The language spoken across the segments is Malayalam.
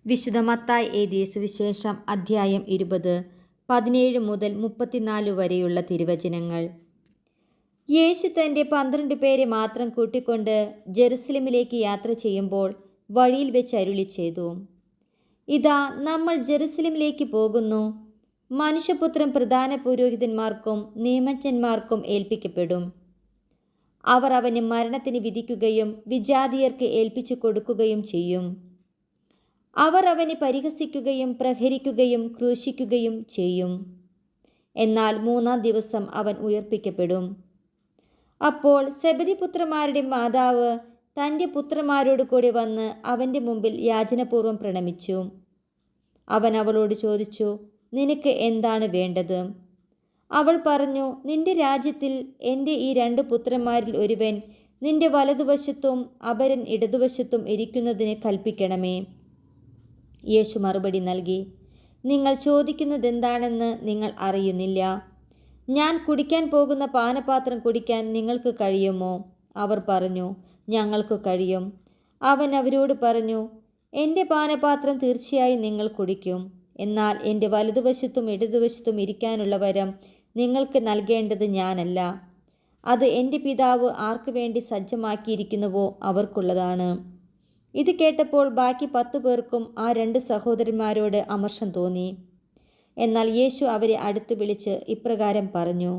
വിശുദ്ധ മത്തായി എഴുതിയ സുവിശേഷം അധ്യായം 20, 17 മുതൽ 34 വരെയുള്ള തിരുവചനങ്ങൾ. യേശു തൻ്റെ 12 പേരെ മാത്രം കൂട്ടിക്കൊണ്ട് ജെറുസലേമിലേക്ക് യാത്ര ചെയ്യുമ്പോൾ വഴിയിൽ വെച്ച് അരുളി ചെയ്തു: ഇതാ, നമ്മൾ ജെറുസലേമിലേക്ക് പോകുന്നു. മനുഷ്യപുത്രൻ പ്രധാന പുരോഹിതന്മാർക്കും നിയമജ്ഞന്മാർക്കും ഏൽപ്പിക്കപ്പെടും. അവർ അവനെ മരണത്തിന് വിധിക്കുകയും വിജാതിയർക്ക് ഏൽപ്പിച്ചു കൊടുക്കുകയും ചെയ്യും. അവർ അവനെ പരിഹസിക്കുകയും പ്രഹരിക്കുകയും ക്രൂശിക്കുകയും ചെയ്യും. എന്നാൽ 3-ാം ദിവസം അവൻ ഉയർപ്പിക്കപ്പെടും. അപ്പോൾ സെബെദിപുത്രന്മാരുടെ മാതാവ് തൻ്റെ പുത്രന്മാരോട് കൂടി വന്ന് അവൻ്റെ മുമ്പിൽ യാചനപൂർവ്വം പ്രണമിച്ചു. അവൻ അവളോട് ചോദിച്ചു: നിനക്ക് എന്താണ് വേണ്ടത്? അവൾ പറഞ്ഞു: നിന്റെ രാജ്യത്തിൽ എൻ്റെ ഈ 2 പുത്രന്മാരിൽ ഒരുവൻ നിന്റെ വലതുവശത്തും അപരൻ ഇടതുവശത്തും ഇരിക്കുന്നതിന് കൽപ്പിക്കണമേ. യേശു മറുപടി നൽകി: നിങ്ങൾ ചോദിക്കുന്നതെന്താണെന്ന് നിങ്ങൾ അറിയുന്നില്ല. ഞാൻ കുടിക്കാൻ പോകുന്ന പാനപാത്രം കുടിക്കാൻ നിങ്ങൾക്ക് കഴിയുമോ? അവർ പറഞ്ഞു: ഞങ്ങൾക്ക് കഴിയും. അവൻ അവരോട് പറഞ്ഞു: എൻ്റെ പാനപാത്രം തീർച്ചയായും നിങ്ങൾ കുടിക്കും. എന്നാൽ എൻ്റെ വലതുവശത്തും ഇടതുവശത്തും ഇരിക്കാനുള്ള വരം നിങ്ങൾക്ക് നൽകേണ്ടത് ഞാനല്ല. അത് എൻ്റെ പിതാവ് ആർക്കു വേണ്ടി സജ്ജമാക്കിയിരിക്കുന്നുവോ അവർക്കുള്ളതാണ്. ഇത് കേട്ടപ്പോൾ ബാക്കി 10 പേർക്കും ആ 2 സഹോദരന്മാരോട് അമർഷം തോന്നി. എന്നാൽ യേശു അവരെ അടുത്ത് വിളിച്ച് ഇപ്രകാരം പറഞ്ഞു: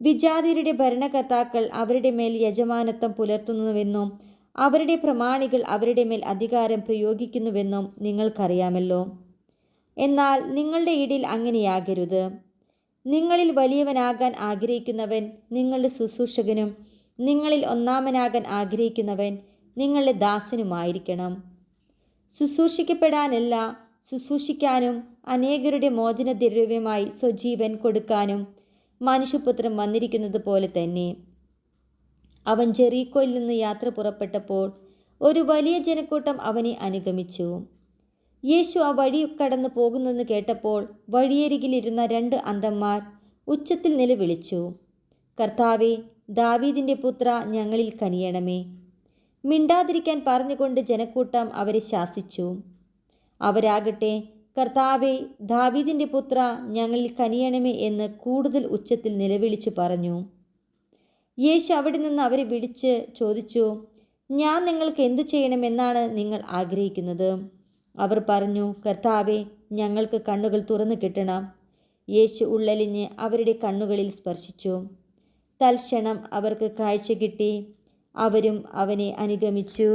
വിജാതിയരുടെ ഭരണകർത്താക്കൾ അവരുടെ മേൽ യജമാനത്വം പുലർത്തുന്നുവെന്നും അവരുടെ പ്രമാണികൾ അവരുടെ മേൽ അധികാരം പ്രയോഗിക്കുന്നുവെന്നും നിങ്ങൾക്കറിയാമല്ലോ. എന്നാൽ നിങ്ങളുടെ ഇടയിൽ അങ്ങനെയാകരുത്. നിങ്ങളിൽ വലിയവനാകാൻ ആഗ്രഹിക്കുന്നവൻ നിങ്ങളുടെ ശുശ്രൂഷകനും നിങ്ങളിൽ ഒന്നാമനാകാൻ ആഗ്രഹിക്കുന്നവൻ നിങ്ങളുടെ ദാസനുമായിരിക്കണം. ശുശ്രൂഷിക്കപ്പെടാനല്ല, ശുശ്രൂഷിക്കാനും അനേകരുടെ മോചനദ്രവ്യമായി സ്വജീവൻ കൊടുക്കാനും മനുഷ്യപുത്രൻ വന്നിരിക്കുന്നത് പോലെ തന്നെ. അവൻ ജെറീക്കോയിൽ നിന്ന് യാത്ര പുറപ്പെട്ടപ്പോൾ ഒരു വലിയ ജനക്കൂട്ടം അവനെ അനുഗമിച്ചു. യേശു ആ വഴി കടന്നു പോകുന്നെന്ന് കേട്ടപ്പോൾ വഴിയരികിലിരുന്ന 2 അന്ധന്മാർ ഉച്ചത്തിൽ നിലവിളിച്ചു: കർത്താവേ, ദാവീദിൻ്റെ പുത്ര, ഞങ്ങളിൽ കനിയണമേ. മിണ്ടാതിരിക്കാൻ പറഞ്ഞുകൊണ്ട് ജനക്കൂട്ടം അവരെ ശാസിച്ചു. അവരാകട്ടെ, കർത്താവേ, ദാവീദിൻ്റെ പുത്ര, ഞങ്ങളിൽ കനിയണമേ എന്ന് കൂടുതൽ ഉച്ചത്തിൽ നിലവിളിച്ചു പറഞ്ഞു. യേശു അവിടെ നിന്ന് അവരെ വിളിച്ച് ചോദിച്ചു: ഞാൻ നിങ്ങൾക്ക് എന്തു ചെയ്യണമെന്നാണ് നിങ്ങൾ ആഗ്രഹിക്കുന്നത്? അവർ പറഞ്ഞു: കർത്താവേ, ഞങ്ങൾക്ക് കണ്ണുകൾ തുറന്നു കിട്ടണം. യേശു ഉള്ളലിഞ്ഞ് അവരുടെ കണ്ണുകളിൽ സ്പർശിച്ചു. തൽക്ഷണം അവർക്ക് കാഴ്ച കിട്ടി. അവരും അവനെ അനുഗമിച്ചു.